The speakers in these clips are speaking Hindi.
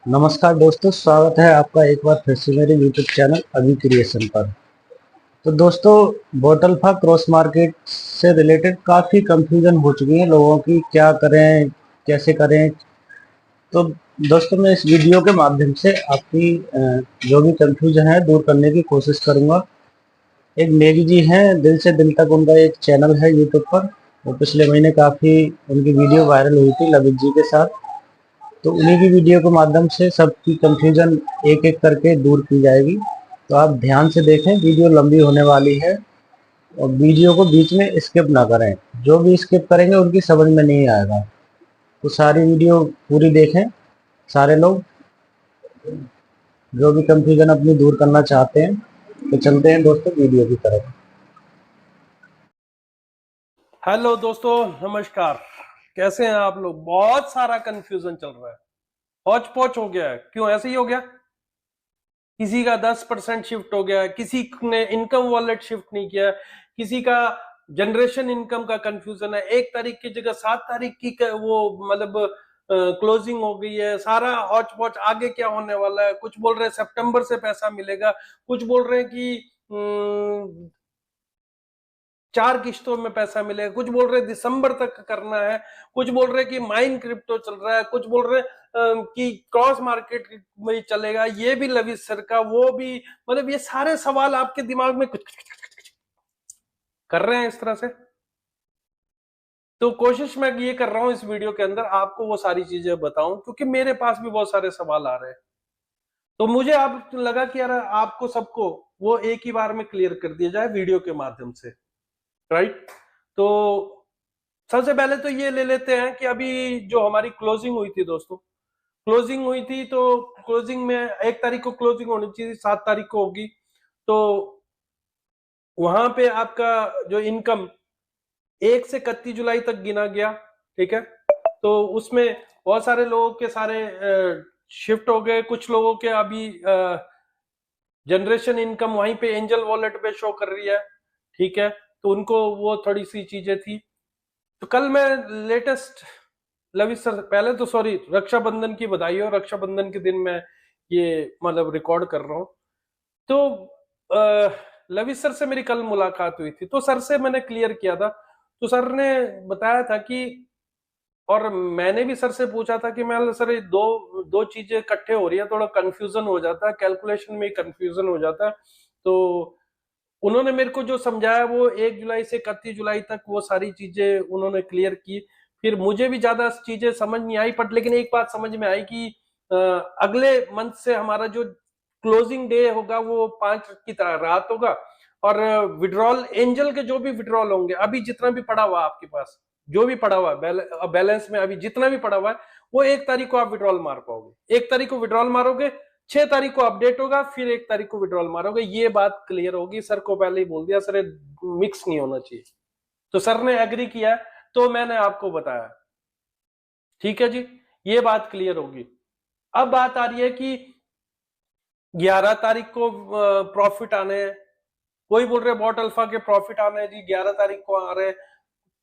नमस्कार दोस्तों, स्वागत है आपका एक बार फिर से मेरे YouTube चैनल अभी क्रिएशन पर। तो दोस्तों, बोटलफा क्रॉस मार्केट से रिलेटेड काफ़ी कंफ्यूजन हो चुकी है लोगों की, क्या करें कैसे करें। तो दोस्तों, मैं इस वीडियो के माध्यम से आपकी जो भी कंफ्यूजन है दूर करने की कोशिश करूंगा। एक नेगी जी हैं, दिल से दिल तक उनका एक चैनल है यूट्यूब पर। वो पिछले महीने काफ़ी उनकी वीडियो वायरल हुई थी लवित जी के साथ। तो उन्हीं की वीडियो के माध्यम से सबकी कंफ्यूजन एक एक करके दूर की जाएगी। तो आप ध्यान से देखें, वीडियो लंबी होने वाली है और वीडियो को बीच में स्किप ना करें। जो भी स्किप करेंगे उनकी समझ में नहीं आएगा। तो सारी वीडियो पूरी देखें सारे लोग, जो भी कंफ्यूजन अपनी दूर करना चाहते हैं। तो चलते हैं दोस्तों वीडियो की तरफ। हेलो दोस्तों, नमस्कार। कैसे हैं आप लोग? बहुत सारा कंफ्यूजन चल रहा है, हौच पौच हो गया है। क्यों ऐसे ही हो गया? किसी का 10% शिफ्ट हो गया, किसी ने इनकम वॉलेट शिफ्ट नहीं किया, किसी का जनरेशन इनकम का कंफ्यूजन है। 1 तारीख की जगह 7 तारीख की वो मतलब क्लोजिंग हो गई है। सारा हौच पौच। आगे क्या होने वाला है? कुछ बोल रहे हैं सितंबर से पैसा मिलेगा, कुछ बोल रहे हैं कि 4 किश्तों में पैसा मिलेगा, कुछ बोल रहे दिसंबर तक करना है, कुछ बोल रहे कि माइन क्रिप्टो चल रहा है, कुछ बोल रहे कि क्रॉस मार्केट में चलेगा। ये भी लविश सर का, वो भी, मतलब ये सारे सवाल आपके दिमाग में कुछ कर रहे हैं इस तरह से। तो कोशिश मैं ये कर रहा हूं इस वीडियो के अंदर आपको वो सारी चीजें बताऊं, क्योंकि मेरे पास भी बहुत सारे सवाल आ रहे हैं। तो मुझे अब लगा कि यार आपको सबको वो एक ही बार में क्लियर कर दिया जाए वीडियो के माध्यम से, राइट? तो सबसे पहले तो ये ले लेते हैं कि अभी जो हमारी क्लोजिंग हुई थी दोस्तों, क्लोजिंग हुई थी तो क्लोजिंग में 1 तारीख को क्लोजिंग होनी चाहिए, 7 तारीख को होगी। तो वहां पे आपका जो इनकम 1 से 31 जुलाई तक गिना गया, ठीक है। तो उसमें बहुत सारे लोगों के सारे शिफ्ट हो गए। कुछ लोगों के अभी जनरेशन इनकम वहीं पे एंजल वॉलेट पे शो कर रही है, ठीक है। तो उनको वो थोड़ी सी चीजें थी। तो कल मैं लेटेस्ट लविश सर, पहले तो सॉरी, रक्षाबंधन की बधाई हो। रक्षाबंधन के दिन मैं ये मतलब रिकॉर्ड कर रहा हूँ। तो लविश सर से मेरी कल मुलाकात हुई थी, तो सर से मैंने क्लियर किया था। तो सर ने बताया था कि, और मैंने भी सर से पूछा था कि मैं सर ये दो दो चीजें इकट्ठे हो रही है, थोड़ा कंफ्यूजन हो जाता है, कैलकुलेशन में कंफ्यूजन हो जाता है। तो उन्होंने मेरे को जो समझाया वो 1 जुलाई से 31 जुलाई तक वो सारी चीजें उन्होंने क्लियर की। फिर मुझे भी ज्यादा चीजें समझ नहीं आई, बट लेकिन एक बात समझ में आई कि अगले मंथ से हमारा जो क्लोजिंग डे होगा वो 5 की रात होगा। और विड्रॉल एंजल के जो भी विड्रॉल होंगे, अभी जितना भी पड़ा हुआ आपके पास, जो भी पड़ा हुआ है बैलेंस में, अभी जितना भी पड़ा हुआ है वो 1 तारीख को आप विड्रॉल मार पाओगे। 1 तारीख को विड्रॉल मारोगे, 6 तारीख को अपडेट होगा, फिर 1 तारीख को विड्रॉल मारोगे। ये बात क्लियर होगी। सर को पहले ही बोल दिया, सर मिक्स नहीं होना चाहिए। तो सर ने एग्री किया, तो मैंने आपको बताया, ठीक है जी। ये बात क्लियर होगी। अब बात आ रही है कि 11 तारीख को प्रॉफिट आने हैं। कोई बोल रहे बॉट अल्फा के प्रॉफिट आने हैं जी, 11 तारीख को आ रहे हैं।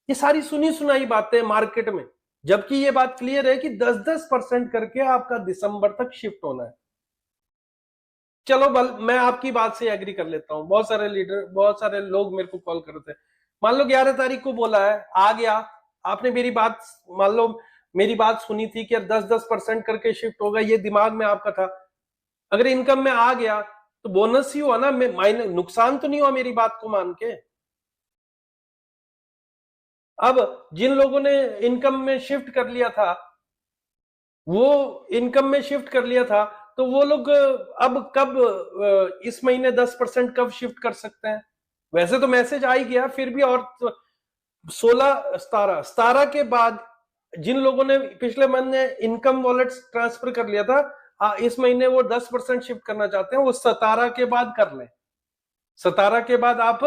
ये सारी सुनी सुनाई बातें मार्केट में, जबकि ये बात क्लियर है कि 10-10% करके आपका दिसंबर तक शिफ्ट होना है। चलो मैं आपकी बात से एग्री कर लेता हूं। बहुत सारे लीडर, बहुत सारे लोग मेरे को कॉल करते हैं। मान लो 11 तारीख को बोला है, आ गया, आपने मेरी बात, मान लो मेरी बात सुनी थी कि 10-10% करके शिफ्ट होगा, ये दिमाग में आपका था। अगर इनकम में आ गया तो बोनस ही हुआ ना, माइनस, नुकसान तो नहीं हुआ मेरी बात को मान के। अब जिन लोगों ने इनकम में शिफ्ट कर लिया था, वो इनकम में शिफ्ट कर लिया था, तो वो लोग अब कब इस महीने 10% कब शिफ्ट कर सकते हैं? वैसे तो मैसेज आ ही गया, फिर भी। और 16 17 के बाद जिन लोगों ने पिछले महीने इनकम वॉलेट ट्रांसफर कर लिया था, इस महीने वो 10% शिफ्ट करना चाहते हैं, वो 17 के बाद कर लें। 17 के बाद आप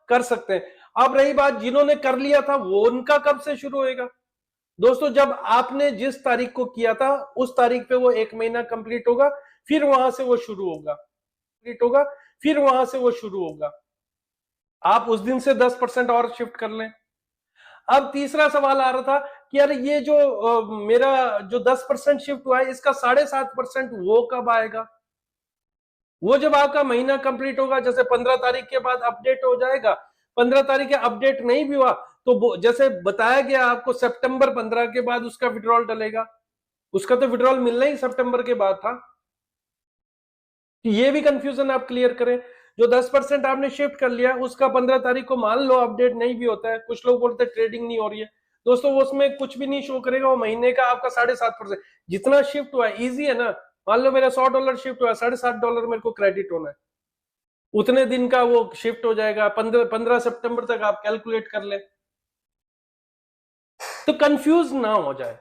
कर सकते हैं। अब रही बात जिन्होंने कर लिया था, वो उनका कब से शुरू होएगा? दोस्तों, जब आपने जिस तारीख को किया था उस तारीख पे वो 1 महीना कंप्लीट होगा, फिर वहां से वो शुरू होगा, कंप्लीट होगा, फिर वहां से वो शुरू होगा। आप उस दिन से 10% और शिफ्ट कर लें। अब तीसरा सवाल आ रहा था कि यार ये जो मेरा जो 10% शिफ्ट हुआ है इसका 7.5% वो कब आएगा। वो जब आपका महीना कंप्लीट होगा, जैसे 15 तारीख के बाद अपडेट हो जाएगा, 15 तारीख के अपडेट नहीं भी हुआ तो जैसे बताया गया आपको सितंबर 15 के बाद उसका विड्रॉल डलेगा। उसका तो विड्रॉल मिलना ही सितंबर के बाद था। ये भी कंफ्यूजन आप क्लियर करें। जो 10% आपने शिफ्ट कर लिया उसका 15 तारीख को मान लो अपडेट नहीं भी होता है, कुछ लोग बोलते हैं ट्रेडिंग नहीं हो रही है, दोस्तों वो उसमें कुछ भी नहीं शो करेगा, वो महीने का आपका 7.5% जितना शिफ्ट हुआ है। इजी है ना, मान लो मेरा $100 शिफ्ट हुआ, $7.5 मेरे को क्रेडिट होना है, उतने दिन का वो शिफ्ट हो जाएगा। 15 सितंबर तक आप कैलकुलेट कर ले, तो कंफ्यूज ना हो जाए।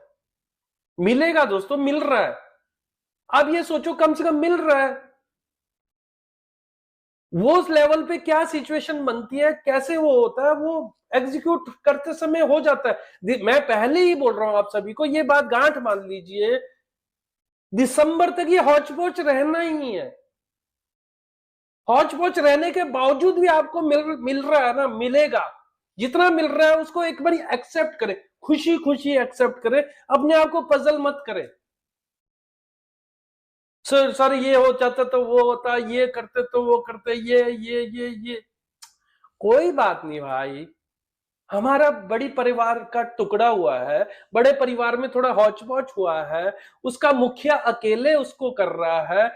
मिलेगा दोस्तों, मिल रहा है। आप ये सोचो कम से कम मिल रहा है, वो उस लेवल पे क्या सिचुएशन बनती है, कैसे वो होता है, वो एग्जीक्यूट करते समय हो जाता है। मैं पहले ही बोल रहा हूं आप सभी को, ये बात गांठ मान लीजिए, दिसंबर तक ये हौच पौच रहना ही है। हौच पौच रहने के बावजूद भी आपको मिल रहा है ना, मिलेगा। जितना मिल रहा है उसको एक बार एक्सेप्ट करें, खुशी खुशी एक्सेप्ट करें, अपने आप को पजल मत करें। सर ये हो जाता तो वो होता, ये करते तो वो करते, ये कोई बात नहीं भाई। हमारा बड़ी परिवार का टुकड़ा हुआ है, बड़े परिवार में थोड़ा हौच पौच हुआ है, उसका मुखिया अकेले उसको कर रहा है।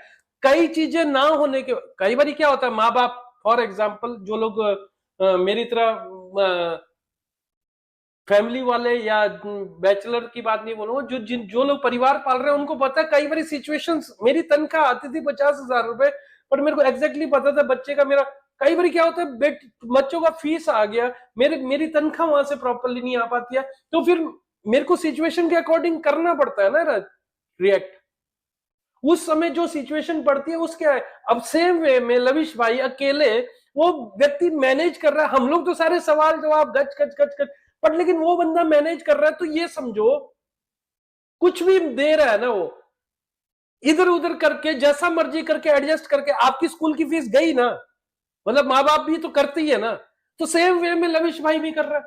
कई चीजें ना होने के, कई बार क्या होता है, माँ बाप फॉर एग्जाम्पल जो लोग मेरी तरह फैमिली वाले या बैचलर की बात नहीं बोलूंगा, जो लोग परिवार पाल रहे हैं उनको पता है कई बार सिचुएशंस, मेरी तनख्वाह आती थी 50,000 रुपए, पर मेरे को एग्जैक्टली पता था बच्चे का मेरा, कई बार क्या होता है बच्चों का फीस आ गया, मेरी तनख्वाह वहां से प्रॉपरली नहीं आ पाती है, तो फिर मेरे को सिचुएशन के अकॉर्डिंग करना पड़ता है ना रिएक्ट। उस समय जो सिचुएशन पड़ती है उसके है। अब सेम वे में लविश भाई अकेले वो व्यक्ति मैनेज कर रहा है, हम लोग तो सारे सवाल जवाब गच गच गच गच, बट लेकिन वो बंदा मैनेज कर रहा है, तो ये समझो कुछ भी दे रहा है ना वो, इधर उधर करके जैसा मर्जी करके एडजस्ट करके आपकी स्कूल की फीस गई ना, मतलब माँ बाप भी तो करते ही है ना, तो सेम वे में लविश भाई भी कर रहा है।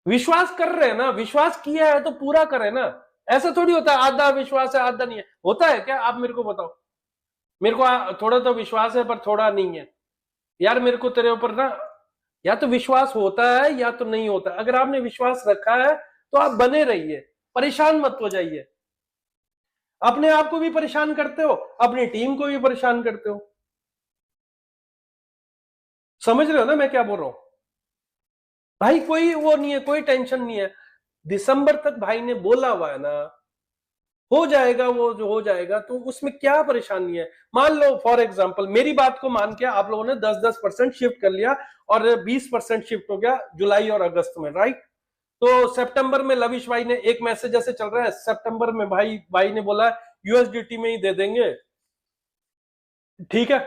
विश्वास कर रहे हैं ना, विश्वास किया है तो पूरा करे ना। ऐसा थोड़ी होता है आधा विश्वास है आधा नहीं है, होता है क्या, आप मेरे को बताओ। मेरे को थोड़ा तो विश्वास है पर थोड़ा नहीं है, यार मेरे को तेरे ऊपर ना, या तो विश्वास होता है या तो नहीं होता। अगर आपने विश्वास रखा है तो आप बने रहिए, परेशान मत हो जाइए। अपने आप को भी परेशान करते हो, अपनी टीम को भी परेशान करते हो। समझ रहे हो ना मैं क्या बोल रहा हूं भाई, कोई वो नहीं है, कोई टेंशन नहीं है। दिसंबर तक भाई ने बोला हुआ है ना, हो जाएगा, वो जो हो जाएगा, तो उसमें क्या परेशानी है। मान लो फॉर एग्जांपल मेरी बात को मान के आप लोगों ने 10% शिफ्ट कर लिया और 20% शिफ्ट हो गया जुलाई और अगस्त में, राइट। तो सितंबर में लविश भाई ने एक मैसेज ऐसे चल रहा है, सितंबर में भाई ने बोला यूएसडीटी में ही दे देंगे, ठीक है।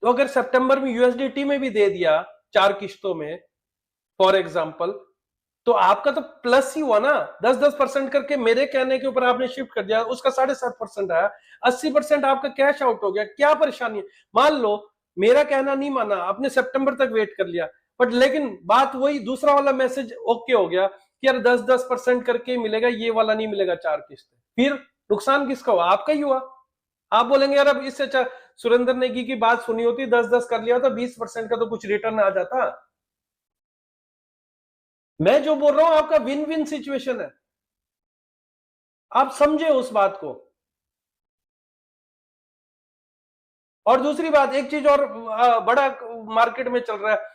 तो अगर सितंबर में यूएसडीटी में भी दे दिया 4 किश्तों में फॉर एग्जांपल, तो आपका तो प्लस ही हुआ ना। 10% करके मेरे कहने के ऊपर आपने शिफ्ट कर दिया, उसका 7.5% आया, 80% आपका कैश आउट हो गया, क्या परेशानी है। मान लो मेरा कहना नहीं माना आपने, सितंबर तक वेट कर लिया, बट लेकिन बात वही, दूसरा वाला मैसेज ओके हो गया कि यार 10% करके मिलेगा, ये वाला नहीं मिलेगा 4 किस्त, फिर नुकसान किसका हुआ, आपका ही हुआ। आप बोलेंगे यार अब इससे अच्छा सुरेंद्र नेगी की बात सुनी होती, 10-10 कर लिया होता, 20% का तो कुछ रिटर्न आ जाता। मैं जो बोल रहा हूं आपका विन विन सिचुएशन है, आप समझे उस बात को। और दूसरी बात, एक चीज और बड़ा मार्केट में चल रहा है,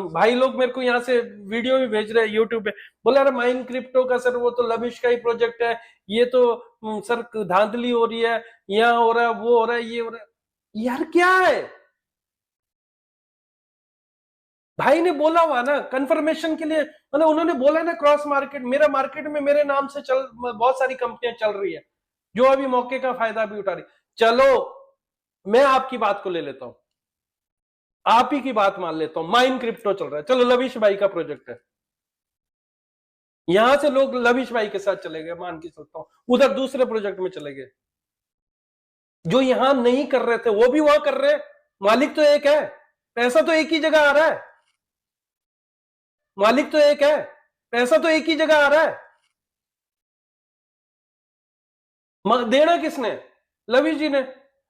भाई लोग मेरे को यहाँ से वीडियो भी भेज रहे हैं यूट्यूब पे, बोला अरे माइन क्रिप्टो का सर वो तो लविश का ही प्रोजेक्ट है, ये तो सर धांधली हो रही है, यहाँ हो रहा है, वो हो रहा है, ये हो रहा है, यार क्या है। भाई ने बोला हुआ ना कंफर्मेशन के लिए, मतलब उन्होंने बोला ना क्रॉस मार्केट, मेरा मार्केट में मेरे नाम से चल बहुत सारी कंपनियां चल रही है जो अभी मौके का फायदा भी उठा रही। चलो मैं आपकी बात को ले लेता हूं, आप ही की बात मान लेता हूं, माइन क्रिप्टो चल रहा है, चलो लविश भाई का प्रोजेक्ट है, यहां से लोग लविश भाई के साथ चले गए, मान के चलता हूं, उधर दूसरे प्रोजेक्ट में चले गए, जो यहां नहीं कर रहे थे वो भी वहां कर रहे हैं, मालिक तो एक है, पैसा तो एक ही जगह आ रहा है। मालिक तो एक है, पैसा तो एक ही जगह आ रहा है, देना किसने? लविश जी ने।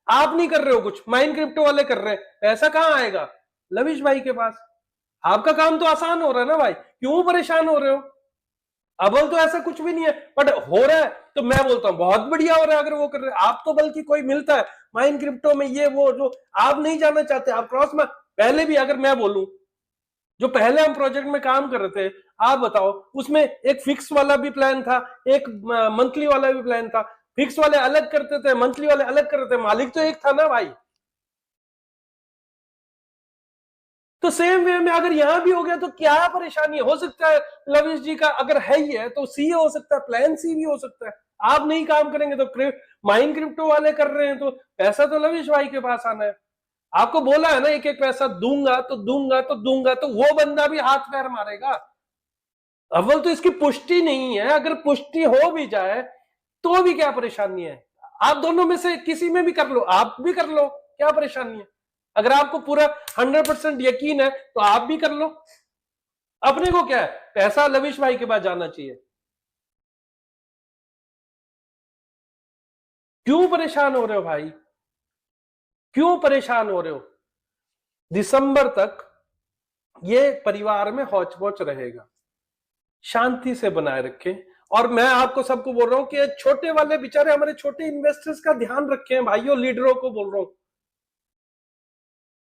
आप नहीं कर रहे हो कुछ, माइन क्रिप्टो वाले कर रहे हैं, पैसा कहां आएगा? लविश भाई के पास। आपका काम तो आसान हो रहा है ना भाई, क्यों परेशान हो रहे हो? अव्वल तो ऐसा कुछ भी नहीं है, बट हो रहा है तो मैं बोलता हूं बहुत बढ़िया हो रहा है अगर वो कर रहे हैं। आप तो बल्कि कोई मिलता है माइन क्रिप्टो में ये वो जो आप नहीं जाना चाहते, आप क्रॉस में पहले भी अगर मैं बोलूं, जो पहले हम प्रोजेक्ट में काम कर रहे थे, आप बताओ उसमें एक फिक्स वाला भी प्लान था, एक मंथली वाला भी प्लान था। फिक्स वाले अलग करते थे, मंथली वाले अलग करते थे, मालिक तो एक था ना भाई। तो सेम वे में अगर यहां भी हो गया तो क्या परेशानी है? हो सकता है लविश जी का अगर है ही है तो सी हो सकता है, प्लान सी भी हो सकता है। आप नहीं काम करेंगे तो माइन क्रिप्टो वाले कर रहे हैं, तो पैसा तो लविश भाई के पास आना है। आपको बोला है ना एक एक पैसा दूंगा तो दूंगा तो दूंगा, तो वो बंदा भी हाथ पैर मारेगा। अव्वल तो इसकी पुष्टि नहीं है, अगर पुष्टि हो भी जाए तो भी क्या परेशानी है? आप दोनों में से किसी में भी कर लो, आप भी कर लो, क्या परेशानी है? अगर आपको पूरा 100% यकीन है तो आप भी कर लो। अपने को क्या है, पैसा लविश भाई के पास जाना चाहिए। क्यों परेशान हो रहे हो भाई? क्यों परेशान हो रहे हो? दिसंबर तक ये परिवार में हौच पौच रहेगा, शांति से बनाए रखें। और मैं आपको सबको बोल रहा हूं कि छोटे वाले बेचारे हमारे छोटे इन्वेस्टर्स का ध्यान रखें भाइयों, लीडरों को बोल रहा हूं।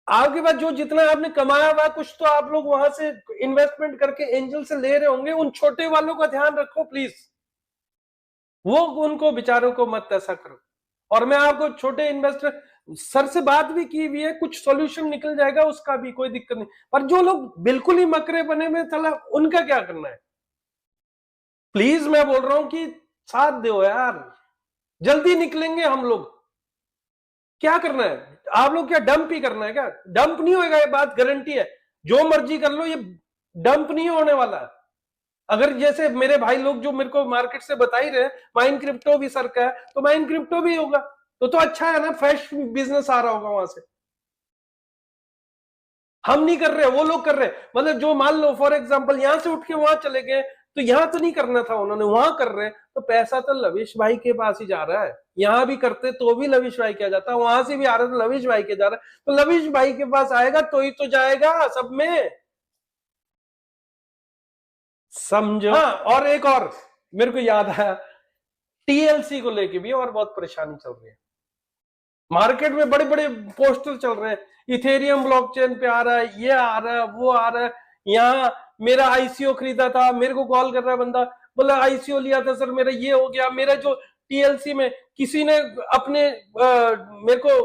आपके पास जो जितना आपने कमाया हुआ कुछ तो आप लोग वहां से इन्वेस्टमेंट करके एंजल से ले रहे होंगे, उन छोटे वालों का ध्यान रखो प्लीज। वो उनको बेचारों को मत ऐसा करो। और मैं आपको छोटे इन्वेस्टर सर से बात भी की हुई है, कुछ सॉल्यूशन निकल जाएगा उसका भी, कोई दिक्कत नहीं। पर जो लोग बिल्कुल ही मकरे बने में चला, उनका क्या करना है? प्लीज मैं बोल रहा हूं कि साथ दो यार, जल्दी निकलेंगे हम लोग। क्या करना है आप लोग? क्या डंप ही करना है क्या? डंप नहीं होगा, ये बात गारंटी है। जो मर्जी कर लो, ये डंप नहीं होने वाला। अगर जैसे मेरे भाई लोग जो मेरे को मार्केट से बता ही रहे माइन क्रिप्टो भी सर का है, तो माइन क्रिप्टो भी होगा तो अच्छा है ना, फ्रेश बिजनेस आ रहा होगा वहां से। हम नहीं कर रहे, वो लोग कर रहे। मतलब जो मान लो फॉर एग्जांपल यहां से उठ के वहां चले गए, तो यहां तो नहीं करना था उन्होंने, वहां कर रहे, तो पैसा तो लविश भाई के पास ही जा रहा है। यहां भी करते तो भी लविश भाई के जाता, वहां से भी आ रहा है तो लविश भाई के जा रहा है, तो लविश भाई के पास आएगा तो ही तो जाएगा सब में। समझो। हाँ, और एक और मेरे को याद आया, टीएलसी को लेके भी और बहुत परेशानी चल रही है। मार्केट में बड़े बड़े पोस्टर चल रहे हैं, इथेरियम ब्लॉकचेन पे आ रहा है, ये आ रहा है, वो आ रहा है। यहाँ मेरा आईसीओ खरीदा था, मेरे को कॉल कर रहा है बंदा, बोला आईसीओ लिया था सर, मेरा ये हो गया। मेरा जो टीएलसी में किसी ने अपने मेरे को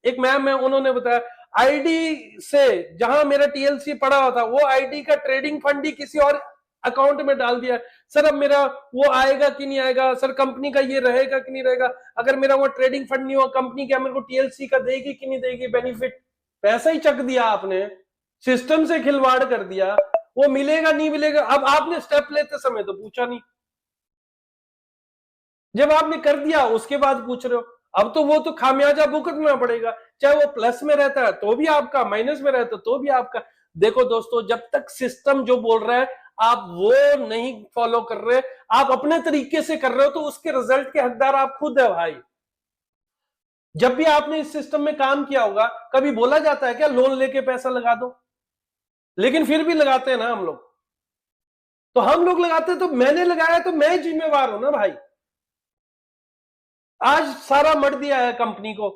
एक मैम है, उन्होंने बताया आईडी से जहां मेरा टीएलसी पड़ा हुआ था, वो आईडी का ट्रेडिंग फंड ही किसी और अकाउंट में डाल दिया। सर अब मेरा वो आएगा कि नहीं आएगा, सर कंपनी का ये रहेगा कि नहीं रहेगा, अगर मेरा वो ट्रेडिंग फंड नहीं हुआ, कंपनी क्या मेरे को टीएलसी का देगी कि नहीं देगी बेनिफिट? पैसा ही चक दिया आपने, सिस्टम से खिलवाड़ कर दिया। वो मिलेगा नहीं मिलेगा, अब आपने स्टेप लेते समय तो पूछा नहीं, जब आपने कर दिया उसके बाद पूछ रहे हो। अब तो वो तो खामियाजा भुगतना पड़ेगा, चाहे वो प्लस में रहता है तो भी आपका, माइनस में रहता है तो भी आपका। देखो दोस्तों, जब तक सिस्टम जो बोल रहा है आप वो नहीं फॉलो कर रहे, आप अपने तरीके से कर रहे हो, तो उसके रिजल्ट के हकदार आप खुद है भाई। जब भी आपने इस सिस्टम में काम किया होगा, कभी बोला जाता है क्या लोन लेके पैसा लगा दो? लेकिन फिर भी लगाते हैं ना हम लोग। तो हम लोग लगाते हैं, तो मैंने लगाया तो मैं जिम्मेवार हूं ना भाई। आज सारा मर दिया है कंपनी को,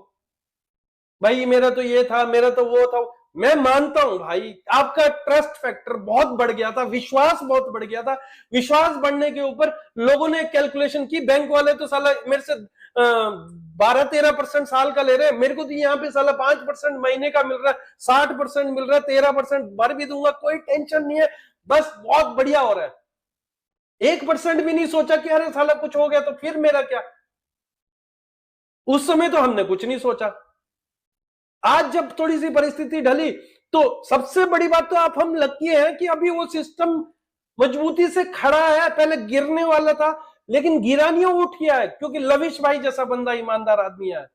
भाई मेरा तो ये था, मेरा तो वो था। मैं मानता हूं भाई आपका ट्रस्ट फैक्टर बहुत बढ़ गया था, विश्वास बहुत बढ़ गया था। विश्वास बढ़ने के ऊपर लोगों ने कैलकुलेशन की, बैंक वाले तो साला मेरे से 12-13% साल का ले रहे हैं, मेरे को तो यहाँ पे साला 5% महीने का मिल रहा है, 60% मिल रहा है, 13% भर भी दूंगा, कोई टेंशन नहीं है, बस बहुत बढ़िया हो रहा है। 1% भी नहीं सोचा कि अरे साला कुछ हो गया तो फिर मेरा क्या। उस समय तो हमने कुछ नहीं सोचा। आज जब थोड़ी सी परिस्थिति ढली, तो सबसे बड़ी बात तो आप हम लकी हैं कि अभी वो सिस्टम मजबूती से खड़ा है। पहले गिरने वाला था, लेकिन गिरा नहीं, उठ गया है, क्योंकि लविश भाई जैसा बंदा ईमानदार आदमी है।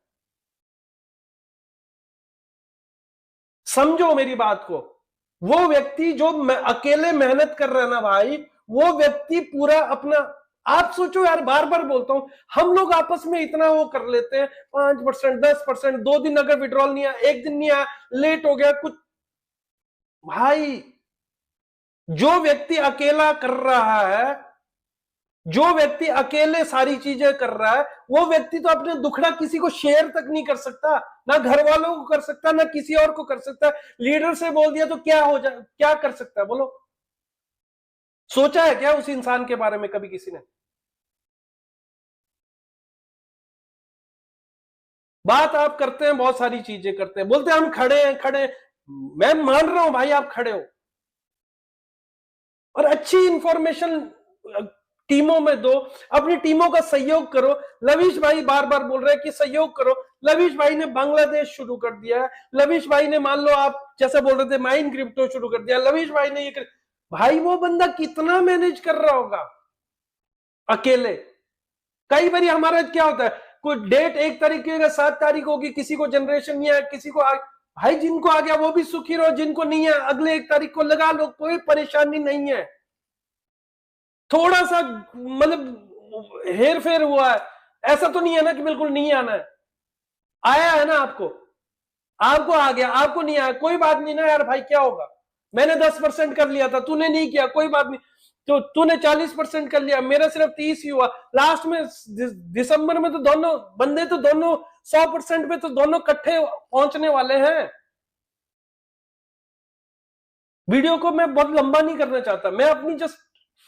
समझो मेरी बात को, वो व्यक्ति जो अकेले मेहनत कर रहा है ना भाई, वो व्यक्ति पूरा अपना, आप सोचो यार, बार बार बोलता हूं, हम लोग आपस में इतना वो कर लेते हैं, 5%, 10%, 2 दिन अगर विड्रॉल नहीं आया, 1 दिन नहीं आया, लेट हो गया कुछ, भाई जो व्यक्ति अकेला कर रहा है, जो व्यक्ति अकेले सारी चीजें कर रहा है, वो व्यक्ति तो अपने दुखड़ा किसी को शेयर तक नहीं कर सकता, ना घर वालों को कर सकता, ना किसी और को कर सकता। लीडर से बोल दिया तो क्या हो जाए, क्या कर सकता है बोलो? सोचा है क्या उस इंसान के बारे में कभी किसी ने? बात आप करते हैं, बहुत सारी चीजें करते हैं, बोलते हैं हम खड़े हैं, खड़े हैं। मैं मान रहा हूं भाई आप खड़े हो, और अच्छी इंफॉर्मेशन टीमों में दो, अपनी टीमों का सहयोग करो। लविश भाई बार बार बोल रहे हैं कि सहयोग करो। लविश भाई ने बांग्लादेश शुरू कर दिया है, लविश भाई ने, मान लो आप जैसे बोल रहे थे, माइन क्रिप्टो शुरू कर दिया, लविश भाई ने ये भाई वो बंदा कितना मैनेज कर रहा होगा अकेले? कई बार हमारा क्या होता है, कोई डेट 1 तारीख की 7 तारीख होगी, किसी को जनरेशन नहीं है, किसी को भाई जिनको आ गया वो भी सुखी रहो, जिनको नहीं है अगले 1 तारीख को लगा लो, कोई परेशानी नहीं है। थोड़ा सा मतलब हेर फेर हुआ है, ऐसा तो नहीं है ना कि बिल्कुल नहीं आना है, आया है ना आपको, आपको आ गया, आपको नहीं आया, कोई बात नहीं ना यार भाई, क्या होगा? मैंने 10% कर लिया था, तूने नहीं किया, कोई बात नहीं, तो तूने 40% कर लिया, मेरा सिर्फ 30 ही हुआ। लास्ट में दिसंबर में तो दोनों बंदे, तो दोनों 100% पे तो दोनों इकट्ठे पहुंचने वाले हैं। वीडियो को मैं बहुत लंबा नहीं करना चाहता, मैं अपनी जस्ट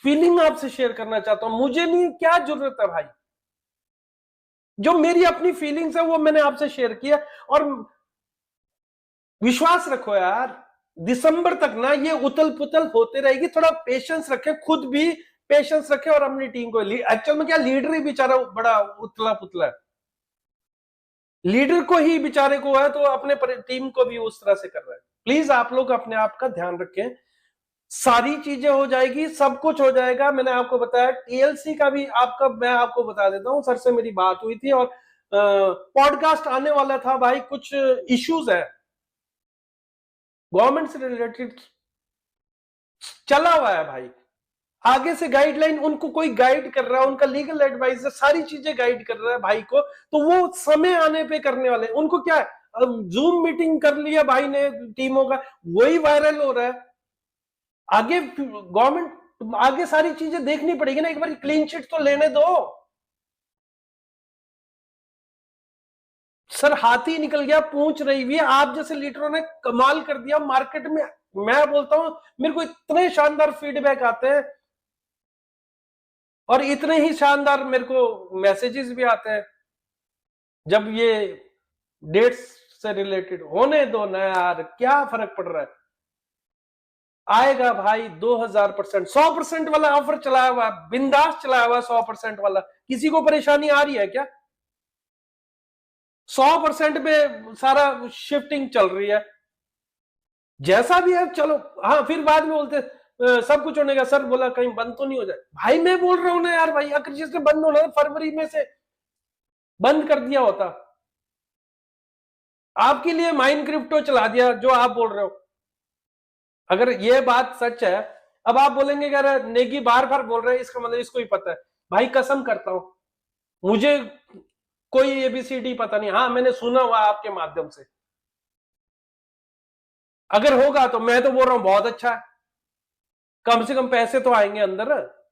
फीलिंग आपसे शेयर करना चाहता हूं। मुझे नहीं, क्या जरूरत है भाई, जो मेरी अपनी फीलिंग्स है वो मैंने आपसे शेयर किया। और विश्वास रखो यार, दिसंबर तक ना ये उतल पुतल होते रहेगी, थोड़ा पेशेंस रखें, खुद भी पेशेंस रखें और अपनी टीम को। एक्चुअल में क्या, लीडर ही बेचारा बड़ा उतला पुतला है, लीडर को ही बेचारे को है, तो अपने टीम को भी उस तरह से कर रहा है। प्लीज आप लोग अपने आप का ध्यान रखें, सारी चीजें हो जाएगी, सब कुछ हो जाएगा। मैंने आपको बताया टीएलसी का भी आपका, मैं आपको बता देता हूं, सर से मेरी बात हुई थी और पॉडकास्ट आने वाला था भाई, कुछ इश्यूज है गवर्नमेंट से रिलेटेड, चला हुआ है भाई, आगे से गाइडलाइन उनको कोई गाइड कर रहा है, उनका लीगल एडवाइजर सारी चीजें गाइड कर रहा है भाई को, तो वो समय आने पे करने वाले। उनको क्या है, जूम मीटिंग कर लिया भाई ने टीमों का, वही वायरल हो रहा है। आगे गवर्नमेंट, आगे सारी चीजें देखनी पड़ेगी ना, एक बार क्लीन चिट तो लेने दो। सर हाथी निकल गया पूंछ रही हुई, आप जैसे लीडरों ने कमाल कर दिया मार्केट में। मैं बोलता हूं, मेरे को इतने शानदार फीडबैक आते हैं और इतने ही शानदार मेरे को मैसेजेस भी आते हैं, जब ये डेट्स से रिलेटेड। होने दो ना यार, क्या फर्क पड़ रहा है, आएगा भाई 2000%, 100% वाला ऑफर चलाया हुआ, बिंदास चलाया हुआ 100% वाला। किसी को परेशानी आ रही है क्या? 100% पे सारा शिफ्टिंग चल रही है, जैसा भी है चलो। हाँ, फिर बाद में बोलते सब कुछ होने का, सर बोला कहीं बंद तो नहीं हो जाए। भाई मैं बोल रहा हूं ना यार भाई, अगर जिसने बंद होना फरवरी में से बंद कर दिया होता, आपके लिए माइन क्रिप्टो चला दिया जो आप बोल रहे हो। अगर ये बात सच है, अब आप बोलेंगे कि अरे नेगी बार बार बोल रहे हैं, इसका मतलब इसको ही पता है। भाई कसम करता हूं, मुझे कोई एबीसीडी पता नहीं, हाँ मैंने सुना हुआ आपके माध्यम से, अगर होगा तो मैं तो बोल रहा हूं बहुत अच्छा है, कम से कम पैसे तो आएंगे अंदर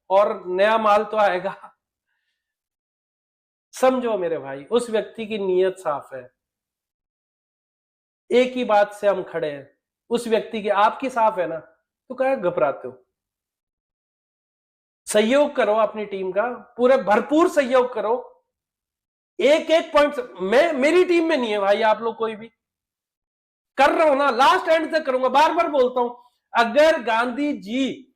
और नया माल तो आएगा। समझो मेरे भाई, उस व्यक्ति की नीयत साफ है, एक ही बात से हम खड़े हैं, उस व्यक्ति की, आपकी साफ है ना, तो क्या घबराते हो? सहयोग करो अपनी टीम का, पूरा भरपूर सहयोग करो। एक एक पॉइंट, मैं, मेरी टीम में नहीं है भाई आप लोग कोई भी, कर रहा हूं ना, लास्ट एंड तक करूंगा। बार बार बोलता हूं, अगर गांधी जी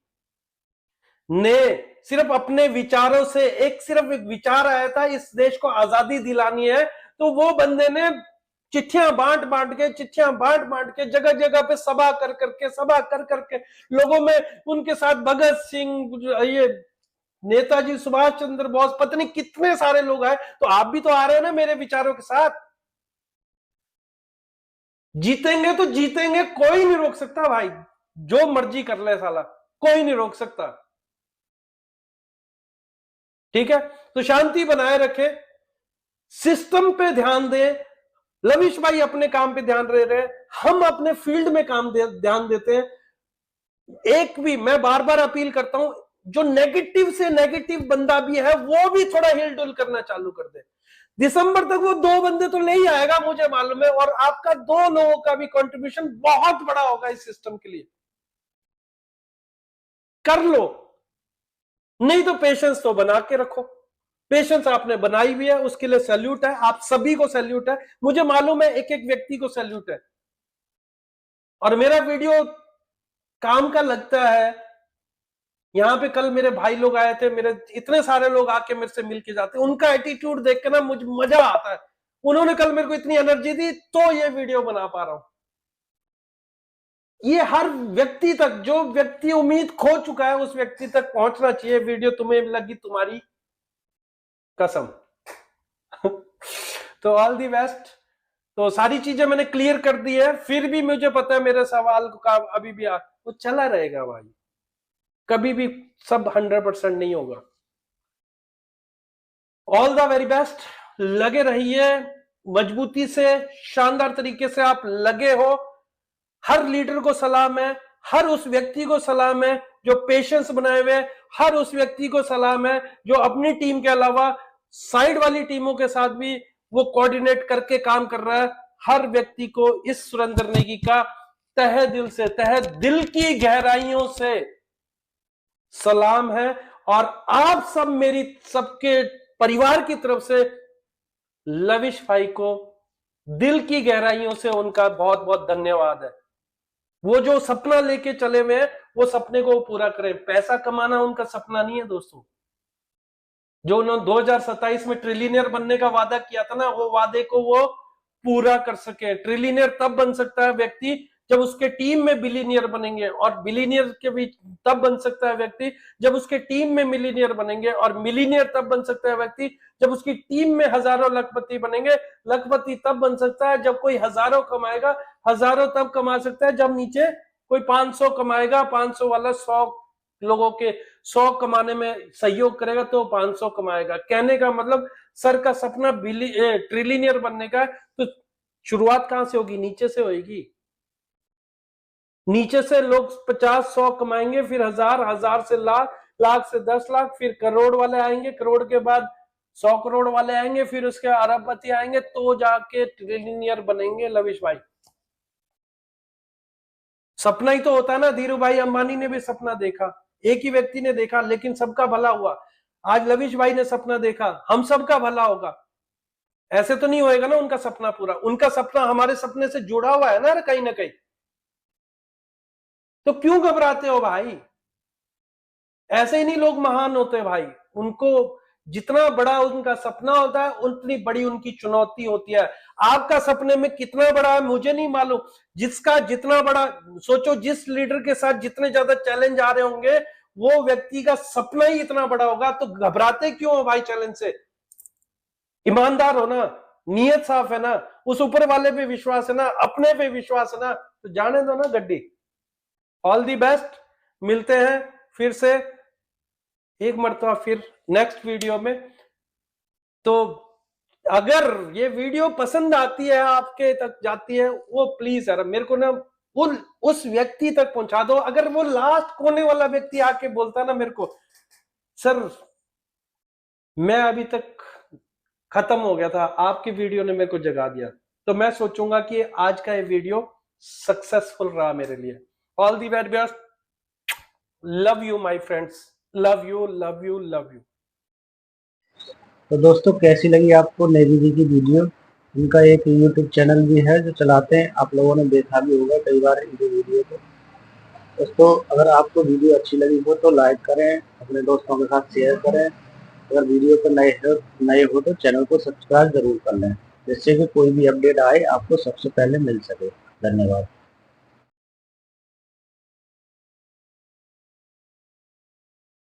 ने सिर्फ अपने विचारों से, सिर्फ एक विचार आया था इस देश को आजादी दिलानी है, तो वो बंदे ने चिट्ठियां बांट बांट के जगह जगह पे सभा कर करके लोगों में, उनके साथ भगत सिंह, ये नेताजी सुभाष चंद्र बोस, पता नहीं कितने सारे लोग आए। तो आप भी तो आ रहे हो ना मेरे विचारों के साथ। जीतेंगे तो जीतेंगे, कोई नहीं रोक सकता भाई। जो मर्जी कर ले साला, कोई नहीं रोक सकता। ठीक है, तो शांति बनाए रखे, सिस्टम पे ध्यान दे। लविश भाई अपने काम पे ध्यान दे रहे हैं, हम अपने फील्ड में ध्यान देते हैं। एक भी मैं बार बार अपील करता हूं, जो नेगेटिव से नेगेटिव बंदा भी है वो भी थोड़ा हिल डुल करना चालू कर दे। दिसंबर तक वो 2 बंदे तो ले ही आएगा, मुझे मालूम है, और आपका 2 लोगों का भी कंट्रीब्यूशन बहुत बड़ा होगा इस सिस्टम के लिए। कर लो, नहीं तो पेशेंस तो बना के रखो। पेशेंस आपने बनाई हुई है, उसके लिए सैल्यूट है, आप सभी को सैल्यूट है, मुझे मालूम है एक एक व्यक्ति को सैल्यूट है। और मेरा वीडियो काम का लगता है। यहां पे कल मेरे भाई लोग आए थे, मेरे इतने सारे लोग आके मेरे से मिलके जाते, उनका एटीट्यूड देख के ना मुझे मजा आता है। उन्होंने कल मेरे को इतनी एनर्जी दी तो ये वीडियो बना पा रहा हूं। ये हर व्यक्ति तक, जो व्यक्ति उम्मीद खो चुका है उस व्यक्ति तक पहुंचना चाहिए। वीडियो तुम्हें लगी तुम्हारी कसम। तो ऑल दी बेस्ट। तो सारी चीजें मैंने क्लियर कर दी है, फिर भी मुझे पता है मेरे सवाल का अभी भी वो चला रहेगा भाई, कभी भी सब 100% नहीं होगा। ऑल द वेरी बेस्ट, लगे रहिए मजबूती से, शानदार तरीके से आप लगे हो। हर लीडर को सलाम है, हर उस व्यक्ति को सलाम है जो पेशेंस बनाए हुए, हर उस व्यक्ति को सलाम है जो अपनी टीम के अलावा साइड वाली टीमों के साथ भी वो कोऑर्डिनेट करके काम कर रहा है। हर व्यक्ति को इस सुरेंद्र नेगी का तहे दिल से, तहे दिल की गहराइयों से सलाम है। और आप सब मेरी सबके परिवार की तरफ से लविश भाई को दिल की गहराइयों से उनका बहुत बहुत धन्यवाद है। वो जो सपना लेके चले हुए हैं वो सपने को पूरा करें। पैसा कमाना उनका सपना नहीं है दोस्तों। जो उन्होंने 2027 में ट्रिलियनियर बनने का वादा किया था ना, वो वादे को वो पूरा कर सके। ट्रिलियनियर तब बन सकता है व्यक्ति जब उसके टीम में बिलियनियर बनेंगे, और बिलियनियर के भी तब बन सकता है व्यक्ति जब उसके टीम में मिलियनियर बनेंगे, और मिलियनियर तब बन सकता है व्यक्ति जब उसकी टीम में हजारों लखपति बनेंगे। लखपति तब बन सकता है जब कोई हजारों कमाएगा, हजारों तब कमा सकता है जब नीचे कोई 500 कमाएगा, 500 वाला 100 लोगों के 100 कमाने में सहयोग करेगा तो 500 कमाएगा। कहने का मतलब सर का सपना ट्रिलियनियर बनने का है, तो शुरुआत कहां से होगी? नीचे से होगी। नीचे से लोग 50-100 कमाएंगे, फिर 1000, 1000 से लाख, लाख से 10 लाख, फिर करोड़ वाले आएंगे, करोड़ के बाद 100 करोड़ वाले आएंगे, फिर उसके अरबपति आएंगे, तो जाके ट्रिलियनियर बनेंगे लविश भाई। सपना ही तो होता है ना। धीरू भाई अंबानी ने भी सपना देखा, एक ही व्यक्ति ने देखा, लेकिन सबका भला हुआ। आज लविश भाई ने सपना देखा, हम सबका भला होगा। ऐसे तो नहीं होएगा ना उनका सपना पूरा। उनका सपना हमारे सपने से जुड़ा हुआ है ना कहीं ना कहीं। तो क्यों घबराते हो भाई? ऐसे ही नहीं लोग महान होते भाई। उनको जितना बड़ा उनका सपना होता है उतनी बड़ी उनकी चुनौती होती है। आपका सपने में कितना बड़ा है मुझे नहीं मालूम। जिसका जितना बड़ा, सोचो जिस लीडर के साथ जितने ज्यादा चैलेंज आ रहे होंगे वो व्यक्ति का सपना ही इतना बड़ा होगा। तो घबराते क्यों हो भाई चैलेंज से? ईमानदार हो ना, नीयत साफ है ना, उस ऊपर वाले पे विश्वास है ना, अपने पे विश्वास है ना, तो जाने दो ना गड्डी। ऑल दी बेस्ट, मिलते हैं फिर से एक मरतबा फिर नेक्स्ट वीडियो में। तो अगर ये वीडियो पसंद आती है, आपके तक जाती है, वो प्लीज यार मेरे को ना उस व्यक्ति तक पहुंचा दो। अगर वो लास्ट कोने वाला व्यक्ति आके बोलता ना मेरे को, सर मैं अभी तक खत्म हो गया था, आपकी वीडियो ने मेरे को जगा दिया, तो मैं सोचूंगा कि आज का ये वीडियो सक्सेसफुल रहा मेरे लिए। All the very best, love you my friends, love you love you love you. तो दोस्तों कैसी लगी आपको नेगी जी की वीडियो? इनका एक यूट्यूब चैनल भी है जो चलाते हैं, आप लोगों ने देखा भी होगा कई बार इनकी वीडियो को। दोस्तों अगर आपको वीडियो अच्छी लगी हो तो लाइक करें, अपने दोस्तों के साथ शेयर करें। अगर वीडियो पर नए हो तो चैनल को सब्सक्राइब जरूर कर लें, जिससे कि कोई भी अपडेट आए आपको सबसे पहले मिल सके। धन्यवाद।